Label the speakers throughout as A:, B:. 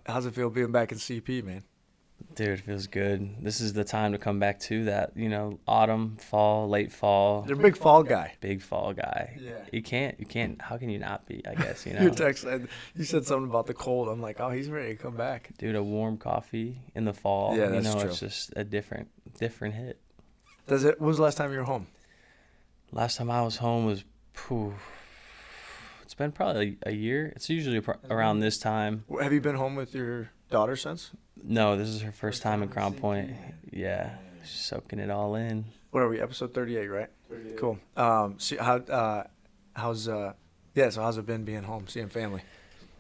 A: How's it feel being back in CP, man?
B: Dude, it feels good. This is the time to come back to that, autumn, fall, late fall,
A: You're a big fall guy.
B: big fall guy.
A: Yeah.
B: You can't, how can you not be, I guess,
A: Your text said you said something about the cold. I'm like, oh, he's ready to come back.
B: Dude, a warm coffee in the fall,
A: Yeah, that's true.
B: it's just a different hit.
A: When was the last time you were home?
B: Last time I was home was, phew, it's been probably a year. It's usually around this time.
A: Have you been home with your daughter since?
B: No, this is her first time in Crown Point. Yeah, she's soaking it all in.
A: What are we? Episode 38, right? 38. Cool. See how's so how's it been being home, seeing family?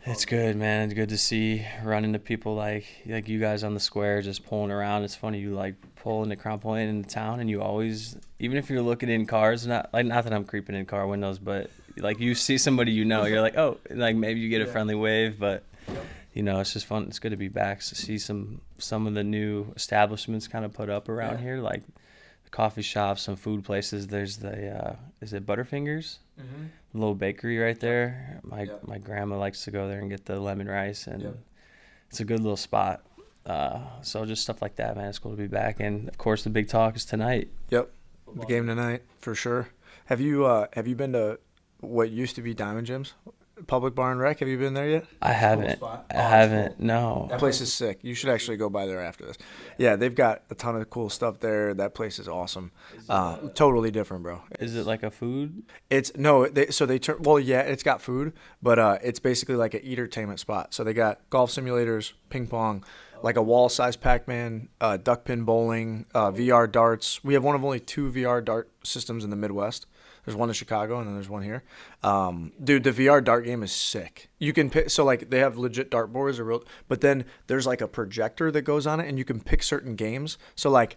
B: It's good, man. It's good to see, run into people like you guys on the square just pulling around. It's funny, you like pull into Crown Point into town, and you always, even if you're looking in cars, not that I'm creeping in car windows, but like you see somebody you're like, oh, like maybe you get a friendly wave, but it's just fun. It's good to be back to see some of the new establishments kind of put up around here, like the coffee shops, some food places. There's the is it Butterfingers? Mm-hmm. Little bakery right there. My grandma likes to go there and get the lemon rice, and it's a good little spot. So just stuff like that, man. It's cool to be back, and of course the big talk is tonight.
A: Yep, the game tonight for sure. Have you been to what used to be Diamond Gyms? Public Bar and Rec, have you been there yet?
B: I haven't. No.
A: That place is sick. You should actually go by there after this. Yeah, they've got a ton of cool stuff there. That place is awesome. Totally different, bro.
B: Is it like a food?
A: It's it's got food, but it's basically like an entertainment spot. So they got golf simulators, ping pong, like a wall-sized Pac-Man, duck pin bowling, VR darts. We have one of only 2 VR dart systems in the Midwest. There's one in Chicago, and then there's one here. Dude, the VR dart game is sick. You can pick, so like they have legit dart boards, but then there's like a projector that goes on it, and you can pick certain games. So like,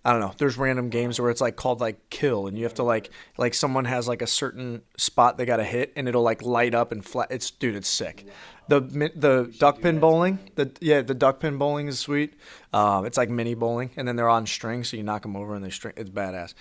A: I don't know, there's random games where it's like called like kill, and you have to like someone has like a certain spot they got to hit, and it'll like light up and flat. It's sick. The duck pin bowling, the duck pin bowling is sweet. It's like mini bowling, and then they're on strings, so you knock them over and they string. It's badass.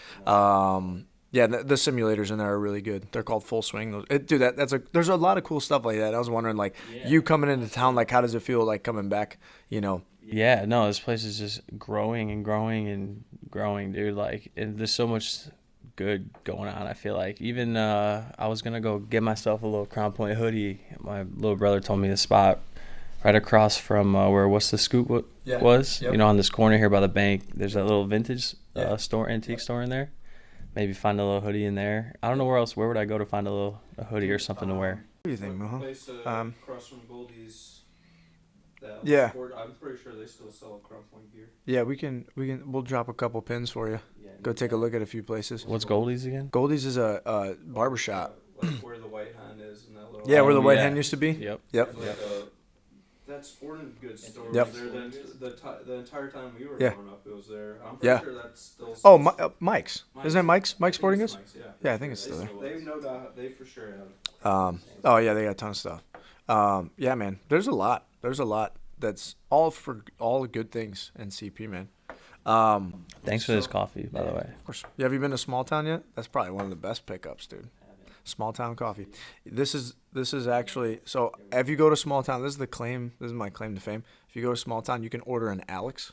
A: Yeah, the simulators in there are really good. They're called Full Swing. There's a lot of cool stuff like that. I was wondering, like, you coming into town, like, how does it feel like coming back,
B: Yeah, no, this place is just growing and growing and growing, dude. Like, and there's so much good going on, I feel like. Even I was going to go get myself a little Crown Point hoodie. My little brother told me the spot right across from where What's the Scoop was. Yep. On this corner here by the bank. There's that little vintage antique store in there. Maybe find a little hoodie in there. I don't know where else. Where would I go to find a hoodie or something to wear?
A: What do you think, Moho?
C: Place across from Goldie's. I'm pretty sure they still sell Crown Point gear.
A: Yeah, we'll drop a couple pins for you. Go take a look at a few places.
B: What's Goldie's again?
A: Goldie's is a barbershop.
C: Like where the White Hand is and that little.
A: Yeah, where the White Hand used to be.
B: Yep.
C: That sporting goods store
A: Yep.
C: was there the entire time we were
A: Yeah.
C: growing up. It was there. I'm pretty sure that's still.
A: Oh, Mike's. Isn't it Mike's? Mike's Sporting Goods?
C: Mike's,
A: Yeah, I think it's still there.
C: They no doubt. They for sure have.
A: Oh yeah, they got a ton of stuff. Yeah, man. There's a lot. That's all for all the good things in CP, man.
B: Thanks for this coffee, by the way.
A: Of course. Have you been to Small Town yet? That's probably one of the best pickups, dude. Small Town coffee. This is actually, so if you go to Small Town, this is my claim to fame. If you go to Small Town, you can order an Alex.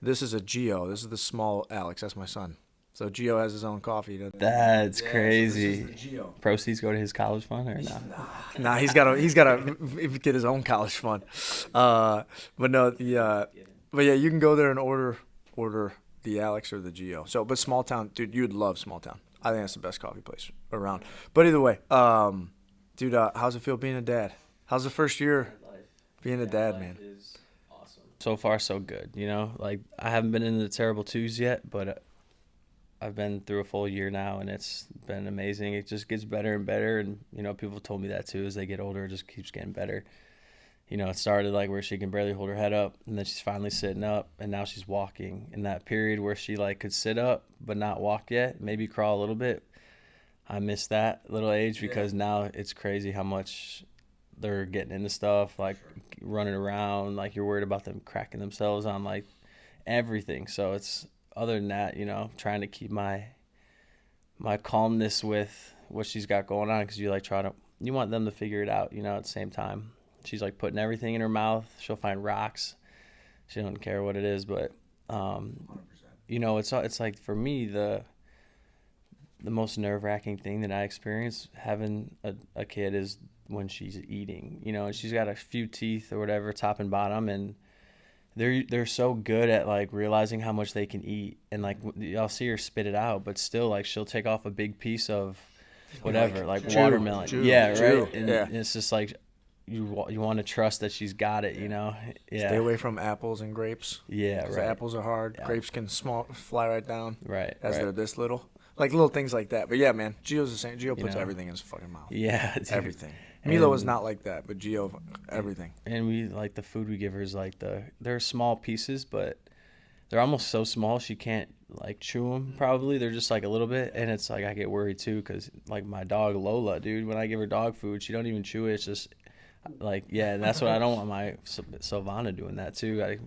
A: This is a Geo. This is the small Alex. That's my son. So Geo has his own coffee.
B: That's crazy.
A: So this is the Geo.
B: Proceeds go to his college fund or no?
A: Nah, he's gotta get his own college fund. But yeah, you can go there and order the Alex or the Geo. So, but Small Town, dude, you'd love Small Town. I think that's the best coffee place around. But either way, dude, how's it feel being a dad? How's the first year being a dad, man?
B: Is awesome. So far, so good. Like I haven't been in the terrible twos yet, but I've been through a full year now, and it's been amazing. It just gets better and better, and people told me that too. As they get older, it just keeps getting better. It started like where she can barely hold her head up, and then she's finally sitting up, and now she's walking. In that period where she like could sit up but not walk yet, maybe crawl a little bit, I miss that little age because now it's crazy how much they're getting into stuff, like running around, like you're worried about them cracking themselves on like everything. So it's other than that, trying to keep my calmness with what she's got going on because you want them to figure it out, at the same time. she's like putting everything in her mouth. She'll find rocks. She don't care what it is, but
A: 100%.
B: you know, it's like for me the most nerve-wracking thing that I experience having a kid is when she's eating, you know, and she's got a few teeth or whatever, top and bottom, and they're so good at like realizing how much they can eat, and like I'll see her spit it out, but still like she'll take off a big piece of whatever, like watermelon. Yeah, right. And it's just like you want to trust that she's got it, you know. Yeah.
A: Stay away from apples and grapes.
B: Yeah, right.
A: Apples are hard. Yeah. Grapes can fly right down.
B: Right.
A: As they're this little. Like little things like that. But yeah, man, Gio's the same. Gio puts everything in his fucking mouth.
B: Yeah, dude.
A: Everything. Milo is not like that, but Gio, everything.
B: And we like the food we give her is like they're small pieces, but they're almost so small she can't like chew them. Probably they're just like a little bit, and it's like I get worried too because like my dog Lola, dude, when I give her dog food, she don't even chew it. It's just like and that's what I don't want my Sylvana doing that too. I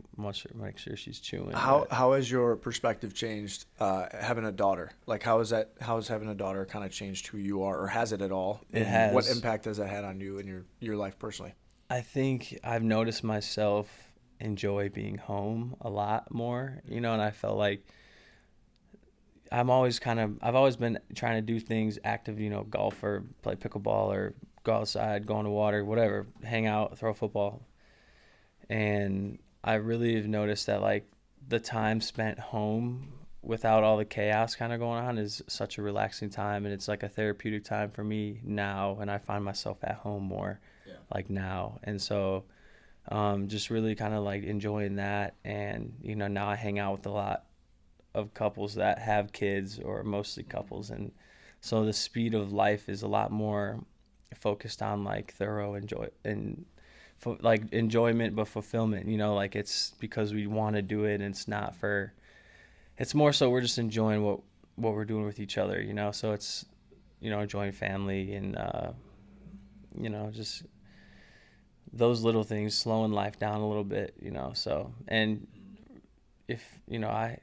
B: make sure she's chewing.
A: How has your perspective changed having a daughter? Like how has having a daughter kind of changed who you are, or has it at all?
B: It has.
A: What impact has that had on you and your life personally?
B: I think I've noticed myself enjoy being home a lot more, you know, and I felt like I've always been trying to do things active, you know, golf or play pickleball or go outside, go on the water, whatever, hang out, throw a football. And I really have noticed that like the time spent home without all the chaos kind of going on is such a relaxing time, and it's like a therapeutic time for me now, and I find myself at home more like now. And so just really kind of like enjoying that. And, you know, now I hang out with a lot of couples that have kids, or mostly couples. And so the speed of life is a lot more focused on like thorough like enjoyment, but fulfillment, you know, like it's because we want to do it, and it's more so we're just enjoying what we're doing with each other, you know. So it's, you know, enjoying family and, you know, just those little things, slowing life down a little bit, you know. So, and if, you know, I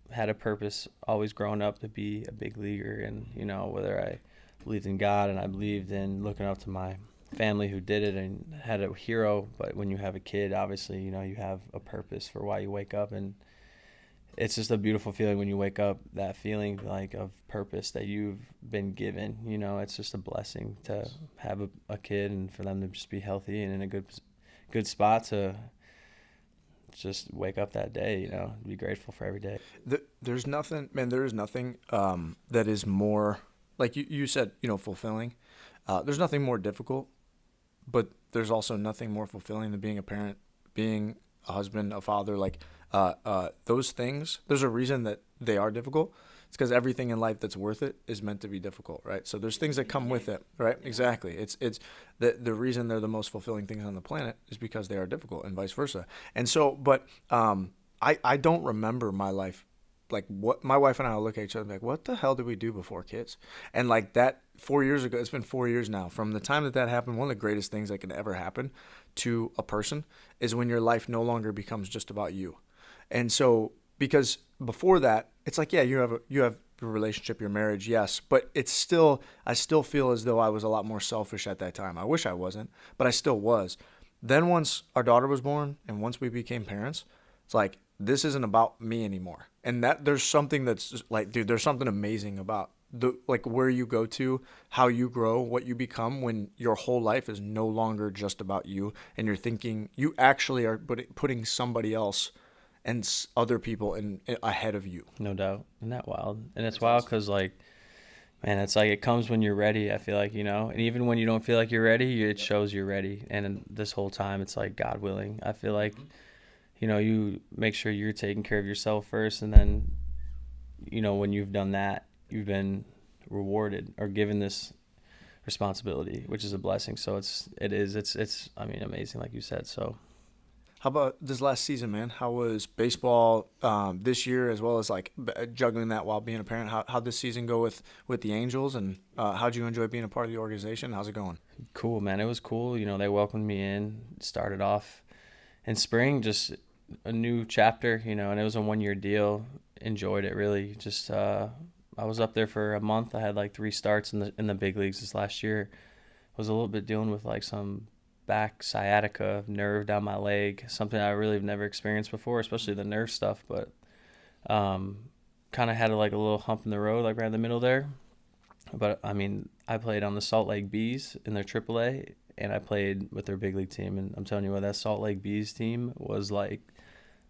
B: had a purpose always growing up to be a big leaguer, and, you know, whether I believed in God and I believed in looking up to my family who did it and had a hero, but when you have a kid, obviously, you know, you have a purpose for why you wake up, and it's just a beautiful feeling when you wake up, that feeling like of purpose that you've been given, you know. It's just a blessing to have a kid and for them to just be healthy and in a good spot to just wake up that day, you know, be grateful for every day.
A: There's nothing, man, there is nothing that is more, like you said, you know, fulfilling. There's nothing more difficult, but there's also nothing more fulfilling than being a parent, being a husband, a father. Like those things, there's a reason that they are difficult. It's because everything in life that's worth it is meant to be difficult, right? So there's things that come with it, right? Exactly. It's the reason they're the most fulfilling things on the planet is because they are difficult, and vice versa. And so, but I don't remember my life. Like what my wife and I will look at each other and be like, what the hell did we do before kids? And like that 4 years ago, it's been 4 years now from the time that happened. One of the greatest things that can ever happen to a person is when your life no longer becomes just about you. And so, because before that, it's like, yeah, you have your relationship, your marriage, yes, but it's still, I still feel as though I was a lot more selfish at that time. I wish I wasn't, but I still was. Then once our daughter was born and once we became parents, it's like, this isn't about me anymore. And that there's something that's just like, dude, there's something amazing about like where you go to, how you grow, what you become when your whole life is no longer just about you, and you're thinking you actually are putting somebody else and other people in ahead of you.
B: No doubt. Isn't that wild? And it's wild because, like, man, it's like it comes when you're ready, I feel like, you know. And even when you don't feel like you're ready, it shows you're ready. And this whole time, it's like God willing. I feel like, you know, you make sure you're taking care of yourself first. And then, you know, when you've done that, you've been rewarded or given this responsibility, which is a blessing. So it's I mean, amazing, like you said. So
A: how about this last season, man? How was baseball this year, as well as like juggling that while being a parent? How'd this season go with the Angels, and how'd you enjoy being a part of the organization? How's it going?
B: Cool, man. It was cool. You know, they welcomed me in, started off in spring, just a new chapter, you know, and it was a 1-year deal. Enjoyed it, really. Just I was up there for a month. I had like 3 starts in the big leagues this last year. Was a little bit dealing with like some back sciatica nerve down my leg, something I really have never experienced before, especially the nerve stuff. But kind of had like a little hump in the road, like right in the middle there. But I mean, I played on the Salt Lake Bees in their AAA, and I played with their big league team. And I'm telling you what, that Salt Lake Bees team was like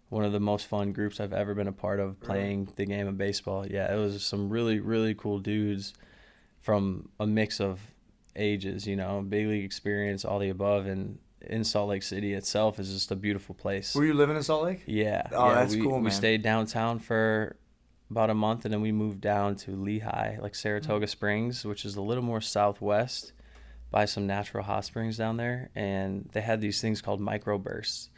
B: one of the most fun groups I've ever been a part of playing the game of baseball. Yeah, it was some really, really cool dudes from a mix of ages, you know, big league experience, all the above. And in Salt Lake City itself is just a beautiful place.
A: Were you living in Salt Lake?
B: Yeah.
A: Oh,
B: yeah,
A: that's cool, man.
B: We stayed downtown for about a month, and then we moved down to Lehigh, like Saratoga Springs, which is a little more southwest by some natural hot springs down there. And they had these things called microbursts.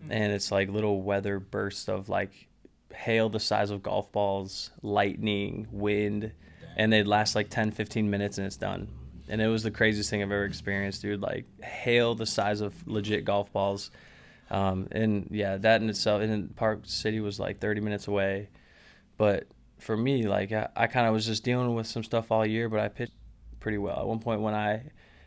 B: And it's like little weather bursts of like hail the size of golf balls, lightning, wind, and they'd last like 10, 15 minutes and it's done. And it was the craziest thing I've ever experienced, dude. Like hail the size of legit golf balls. And yeah, that in itself, and then Park City was like 30 minutes away. But for me, like I kind of was just dealing with some stuff all year, but I pitched pretty well. At one point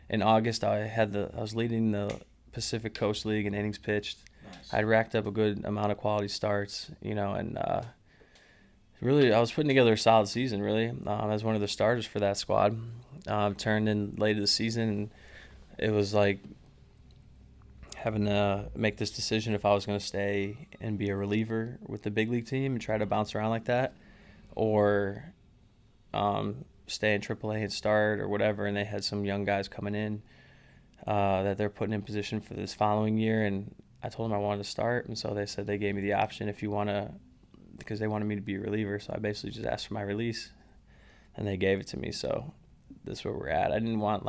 B: in August, I was leading the Pacific Coast League in innings pitched. Nice. I'd racked up a good amount of quality starts, you know, and really I was putting together a solid season, really, as one of the starters for that squad. Turned in late of the season, and it was like having to make this decision if I was going to stay and be a reliever with the big league team and try to bounce around like that, or stay in AAA and start or whatever. And they had some young guys coming in that they're putting in position for this following year, and I told them I wanted to start, and so they said they gave me the option if you want to, because they wanted me to be a reliever. So I basically just asked for my release, and they gave it to me. So this is where we're at. I didn't want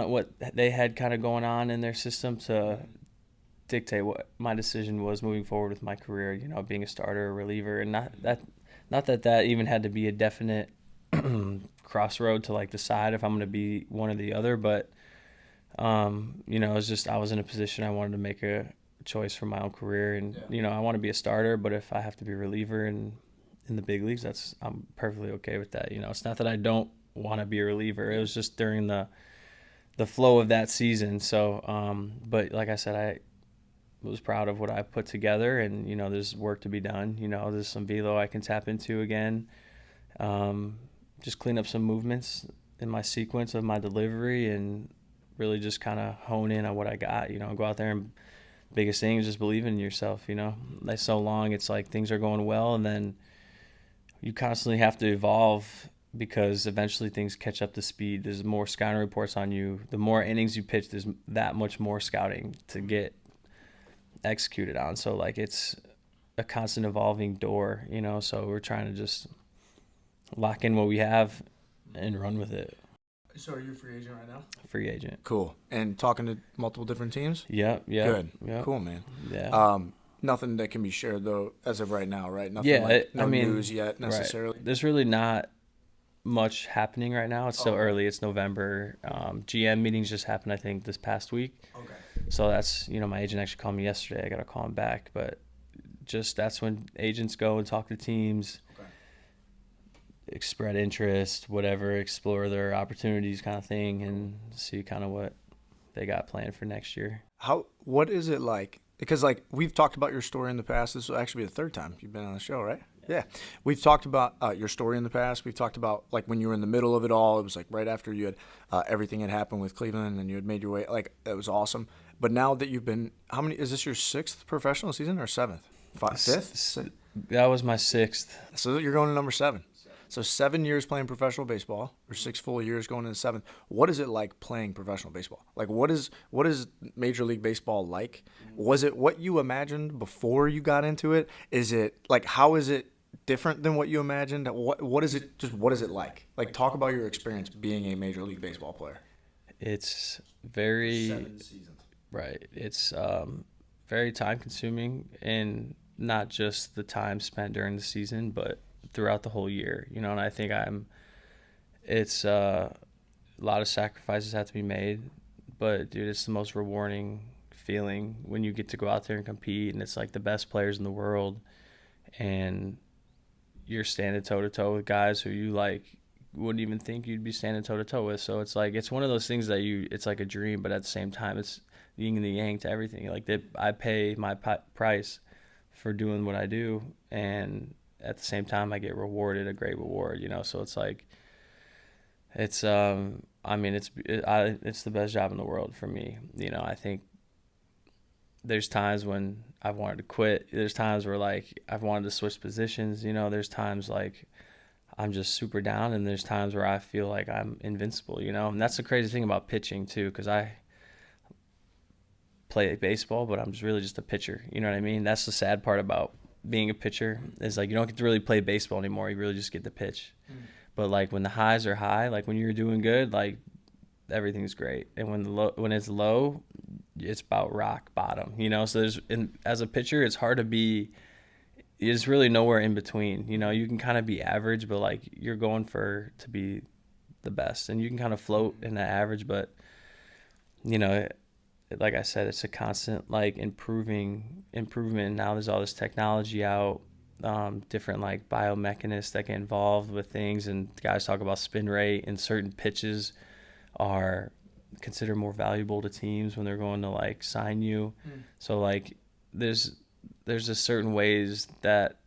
B: what they had kind of going on in their system to dictate what my decision was moving forward with my career, you know, being a starter or reliever. And not that even had to be a definite crossroad to like decide if I'm going to be one or the other, but you know, it's just I was in a position I wanted to make a choice for my own career, and you know, I want to be a starter, but if I have to be a reliever in the big leagues, I'm perfectly okay with that. You know, it's not that I don't want to be a reliever. It was just during the flow of that season. So, but like I said, I was proud of what I put together, and you know, there's work to be done. You know, there's some velo I can tap into again. Just clean up some movements in my sequence of my delivery, and really just kind of hone in on what I got. You know, go out there, and biggest thing is just believe in yourself. You know, like so long it's like things are going well, and then you constantly have to evolve, because eventually things catch up to speed. There's more scouting reports on you. The more innings you pitch, there's that much more scouting to get executed on. So like it's a constant evolving door, you know, so we're trying to just lock in what we have and run with it.
A: So are you a free agent right now?
B: Free agent.
A: Cool. And talking to multiple different teams?
B: Yep.
A: Good.
B: Yep.
A: Cool, man.
B: Yeah.
A: Nothing that can be shared though as of right now, right? Nothing no news yet necessarily.
B: Right. There's really not much happening right now. It's still early. It's November. GM meetings just happened, I think, this past week.
A: Okay.
B: So that's, you know, my agent actually called me yesterday. I got to call him back. But just that's when agents go and talk to teams, express interest, whatever, explore their opportunities kind of thing, and see kind of what they got planned for next year.
A: What is it like? Because like we've talked about your story in the past. This will actually be the third time you've been on the show, right? Yeah. We've talked about your story in the past. We've talked about like when you were in the middle of it all. It was like right after you had everything had happened with Cleveland and you had made your way. Like it was awesome. But now that you've been, how many? Is this your sixth professional season or seventh? Fifth?
B: That was my sixth.
A: So you're going to number 7. So 7 years playing professional baseball, or 6 full years going into 7th. What is it like playing professional baseball? Like what is Major League Baseball like? Was it what you imagined before you got into it? Is it like how is it different than what you imagined? What is it? Just what is it like? Like talk about your experience being a Major League Baseball player.
B: It's very
A: 7 seasons.
B: Right. It's very time consuming, and not just the time spent during the season, but throughout the whole year, you know. And I think it's a lot of sacrifices have to be made, but dude, it's the most rewarding feeling when you get to go out there and compete, and it's like the best players in the world, and you're standing toe to toe with guys who you like wouldn't even think you'd be standing toe to toe with. So it's like, it's one of those things that it's like a dream, but at the same time, it's yin and the yang to everything. Like I pay my price for doing what I do, and at the same time, I get rewarded a great reward, So it's like, it's it's the best job in the world for me. I think there's times when I've wanted to quit. There's times where like I've wanted to switch positions. There's times like I'm just super down, and there's times where I feel like I'm invincible. And that's the crazy thing about pitching too, because I play baseball, but I'm just really just a pitcher. You know what I mean? That's the sad part about being a pitcher, is like you don't get to really play baseball anymore. You really just get to pitch. But like when the highs are high, like when you're doing good, like everything's great. And when it's low, it's about rock bottom, So as a pitcher, it's hard to be. There's really nowhere in between. You can kind of be average, but like you're going to be the best, and you can kind of float in that average. But like I said, it's a constant like improvement. Now there's all this technology out. Different like biomechanists that get involved with things, and guys talk about spin rate, and certain pitches are considered more valuable to teams when they're going to like sign you. So like there's just certain ways that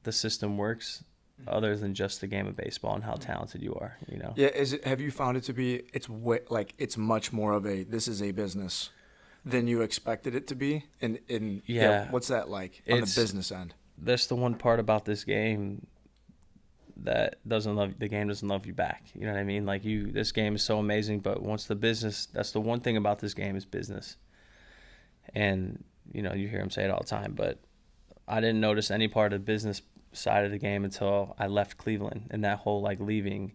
B: the system works other than just the game of baseball and how talented you are,
A: Yeah, have you found it to be it's much more of this is a business than you expected it to be? And what's that like on the business end?
B: That's the one part about this game that the game doesn't love you back. You know what I mean? Like this game is so amazing, but once the business, that's the one thing about this game is business. And, you hear him say it all the time, but I didn't notice any part of the business side of the game until I left Cleveland, and that whole like leaving,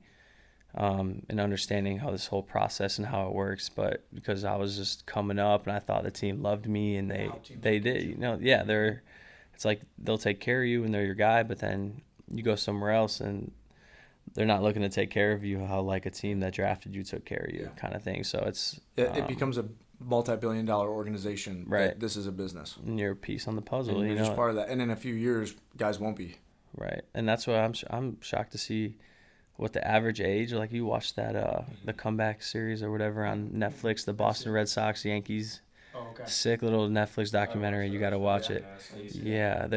B: and understanding how this whole process and how it works. But because I was just coming up and I thought the team loved me, and they did, it's like they'll take care of you and they're your guy, but then you go somewhere else and they're not looking to take care of you how like a team that drafted you took care of you, kind of thing. So it
A: becomes a multi-billion-dollar organization.
B: Right.
A: This is a business,
B: and you're a piece on the puzzle.
A: And you're just part of that. And in a few years, guys won't be.
B: Right, and that's why I'm shocked to see what the average age. Like you watched that the comeback series or whatever on Netflix, the Boston Red Sox Yankees.
A: Oh, okay.
B: Sick little Netflix documentary. You got to watch it. Yeah,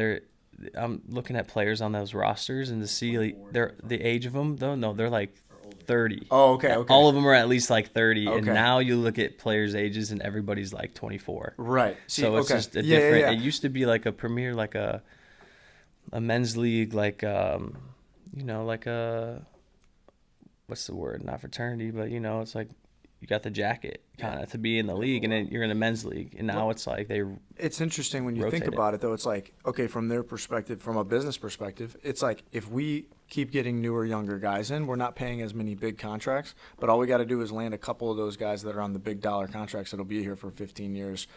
B: I'm looking at players on those rosters, and to see like, the age of them though. No, they're like 30.
A: Oh, okay.
B: All of them are at least like 30,
A: okay.
B: And now you look at players' ages, and everybody's like 24.
A: Right.
B: So it's just a different. Yeah. It used to be like a premier, like a men's league, like like a, what's the word? Not fraternity, but it's like you got the jacket kind of to be in the league, and then you're in a men's league, and now it's like
A: It's interesting when you think about it, though. It's like, okay, from their perspective, from a business perspective, it's like if we keep getting newer, younger guys in, we're not paying as many big contracts, but all we got to do is land a couple of those guys that are on the big dollar contracts that'll be here for 15 years.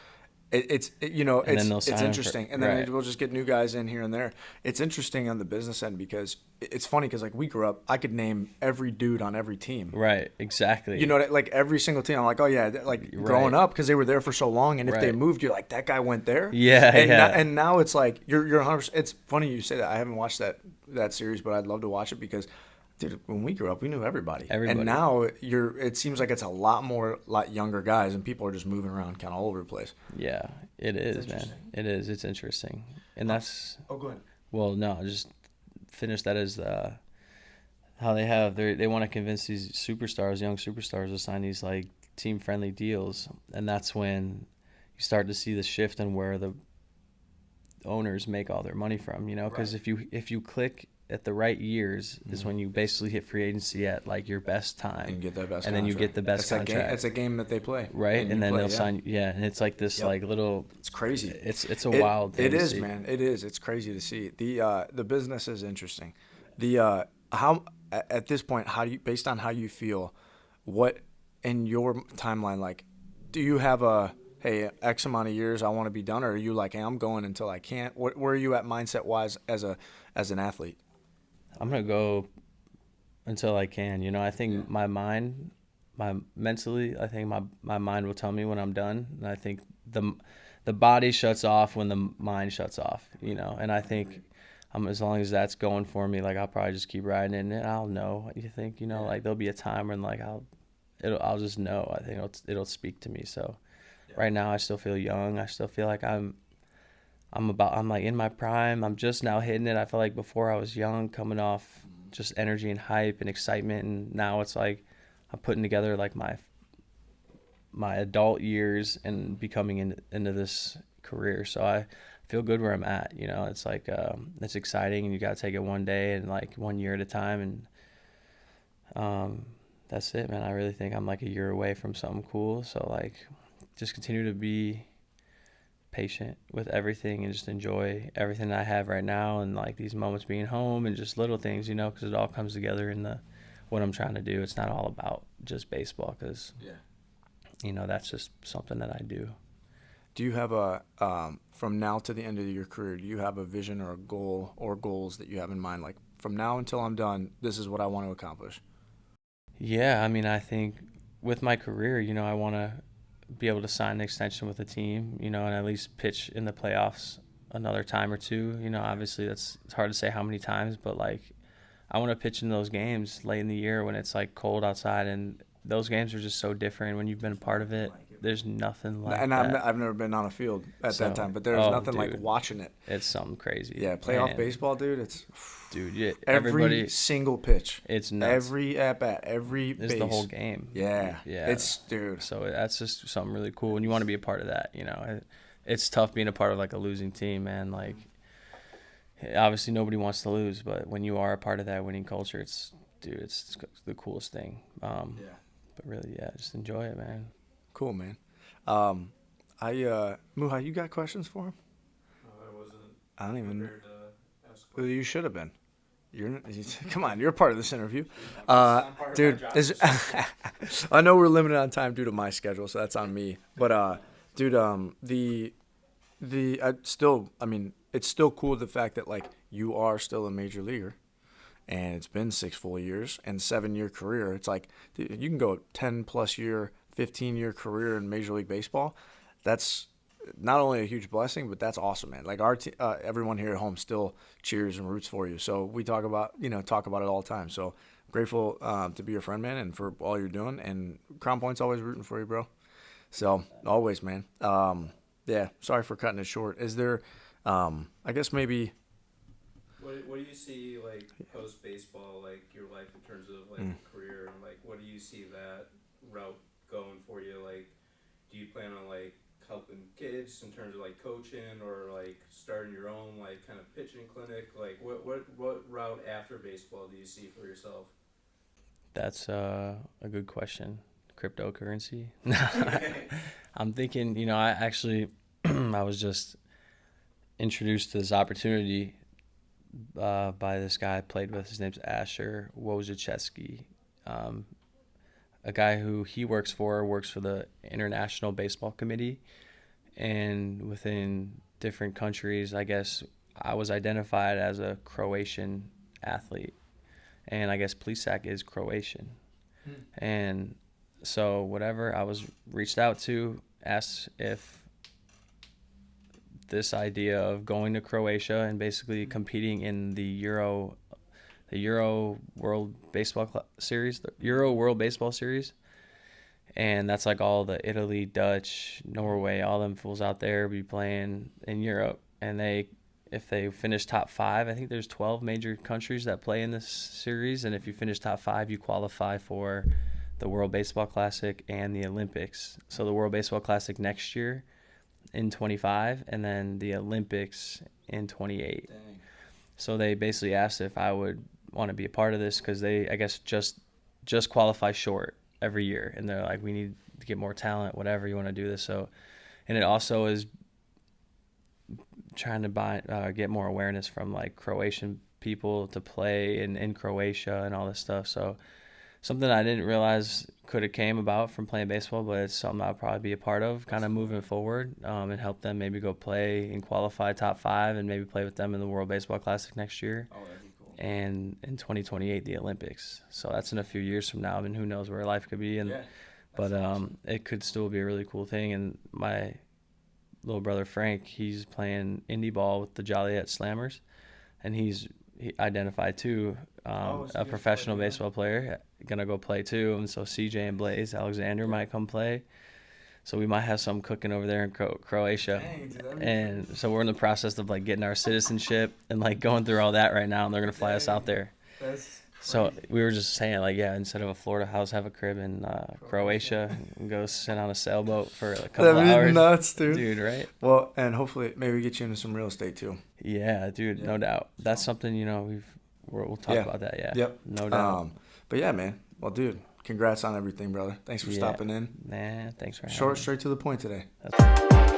A: It's interesting, and then we'll just get new guys in here and there. It's interesting on the business end because it's funny because like we grew up, I could name every dude on every team.
B: Right, exactly.
A: Like every single team. I'm like, oh yeah, like growing up because they were there for so long, and if they moved, you're like that guy went there.
B: Yeah,
A: and now it's like you're 100%. It's funny you say that. I haven't watched that series, but I'd love to watch it because. Dude, when we grew up, we knew everybody. And now it seems like it's a lot younger guys, and people are just moving around kind of all over the place.
B: Yeah, it is, man. It is. It's interesting, and that's.
A: Oh, go ahead.
B: Well, no, just finish that as how they want to convince these young superstars, to sign these like team friendly deals, and that's when you start to see the shift in where the owners make all their money from. Because if you click at the right years is when you basically hit free agency at like your best time,
A: and get that best,
B: and then you get the best contract.
A: It's a game that they play,
B: right? And then they'll sign, and it's like this like little.
A: It's crazy.
B: It's a wild thing.
A: It is, man. It is. It's crazy to see. The business is interesting. How at this point, based on how you feel, what in your timeline, like, do you have hey, X amount of years I want to be done, or are you like, hey, I'm going until I can't? Where are you at mindset wise as an athlete?
B: I'm going to go until I can. I think my mind, mentally, I think my mind will tell me when I'm done. And I think the body shuts off when the mind shuts off, And I think As long as that's going for me, like I'll probably just keep riding it, and I'll know. You think,
A: Yeah.
B: like there'll be a time when like I'll just know. I think it'll speak to me. So
A: Yeah.
B: right now I still feel young. I still feel like I'm like in my prime. I'm just now hitting it. I feel like before I was young, coming off just energy and hype and excitement, and now it's like I'm putting together like my adult years and becoming into this career. So I feel good where I'm at. It's like it's exciting, and you got to take it one day and like 1 year at a time, and that's it, man. I really think I'm like a year away from something cool. So like just continue to be patient with everything and just enjoy everything I have right now, and like these moments being home and just little things, because it all comes together in what I'm trying to do. It's not all about just baseball, because that's just something that I do.
A: Do you have from now to the end of your career, do you have a vision or a goal or goals that you have in mind? Like, from now until I'm done, this is what I want to accomplish.
B: Yeah, I mean, I think with my career, I want to be able to sign an extension with a team, and at least pitch in the playoffs another time or two. Obviously it's hard to say how many times, but like I want to pitch in those games late in the year when it's like cold outside, and those games are just so different when you've been a part of it. There's nothing like
A: And
B: that.
A: I've never been on a field at
B: So,
A: that time, but there's nothing like
B: dude,
A: watching it.
B: It's something crazy.
A: Yeah, playoff
B: Man,
A: baseball, dude.
B: dude.
A: Every single pitch.
B: It's nuts.
A: Every at bat, every base.
B: It's the whole game.
A: Yeah.
B: Yeah.
A: It's, dude.
B: So that's just something really cool, and you want to be a part of that. It's tough being a part of like a losing team, man. Like, obviously nobody wants to lose, but when you are a part of that winning culture, it's the coolest thing. But really, yeah, just enjoy it, man.
A: Cool, man. Muha, you got questions for him?
C: I wasn't.
A: I don't even.
C: prepared to ask
A: Well,
C: questions.
A: you should have been. Come on, you're part of this interview.
C: I'm part of
A: Dude,
C: my job.
A: I know we're limited on time due to my schedule, so that's on me. But dude, it's still cool the fact that like you are still a major leaguer, and it's been 6 full years and 7-year career. It's like, dude, you can go 10+ year, 15-year career in Major League Baseball. That's not only a huge blessing, but that's awesome, man. Like everyone here at home still cheers and roots for you. So we talk about it all the time. So grateful to be your friend, man, and for all you're doing. And Crown Point's always rooting for you, bro. So always, man. Yeah. Sorry for cutting it short. Is there, I guess maybe.
C: What do you see like post baseball, like your life in terms of like career, and like what do you see that route going for you? Like, do you plan on like helping kids in terms of like coaching, or like starting your own like kind of pitching clinic? Like what route after baseball do you see for yourself?
B: That's a good question. Cryptocurrency. I'm thinking, I actually I was just introduced to this opportunity by this guy I played with. His name's Asher Wojciechowski. A guy who he works for the International Baseball Committee, and within different countries, I guess I was identified as a Croatian athlete, and I guess Plesac is Croatian. And so whatever, I was reached out to, asked if this idea of going to Croatia and basically competing in the Euro World Baseball Series, and that's like all the Italy, Dutch, Norway, all them fools out there be playing in Europe, and if they finish top 5, I think there's 12 major countries that play in this series, and if you finish top 5, you qualify for the World Baseball Classic and the Olympics. So the World Baseball Classic next year in 25, and then the Olympics in 28.
A: Dang.
B: So they basically asked if I would want to be a part of this, because they, I guess, just qualify short every year, and they're like, we need to get more talent, whatever, you want to do this. So, and it also is trying to get more awareness from like Croatian people to play in Croatia and all this stuff. So something I didn't realize could have came about from playing baseball, but it's something I'll probably be a part of kind of moving forward, and help them maybe go play and qualify top 5 and maybe play with them in the World Baseball Classic next year.
A: Oh, that'd be cool.
B: And in 2028, the Olympics. So that's in a few years from now. I mean, who knows where life could be. But awesome. It could still be a really cool thing. And my little brother Frank, he's playing indie ball with the Joliet Slammers. and he identified too,
A: Oh, so
B: a
A: he
B: professional
A: played, yeah.
B: baseball player, gonna go play too. And so CJ and Blaze Alexander might come play. So we might have some cooking over there in Croatia.
A: Dang, dude, that'd be
B: And so we're in the process of like getting our citizenship and like going through all that right now. And they're gonna fly us out there.
A: That's
B: So we were just saying, like, yeah, instead of a Florida house, have a crib in Croatia and go sit on a sailboat for a couple
A: that'd be
B: hours.
A: nuts, dude.
B: Dude, right?
A: Well, and hopefully maybe we get you into some real estate too.
B: Yeah, dude,
A: Yeah.
B: no doubt. That's something, you know, we'll talk
A: Yeah.
B: about that, yeah.
A: Yep.
B: No doubt.
A: But yeah, man. Well, dude, congrats on everything, brother. Thanks for
B: Yeah.
A: stopping in.
B: Man, thanks for having
A: Short,
B: me.
A: straight to the point today.
B: That's-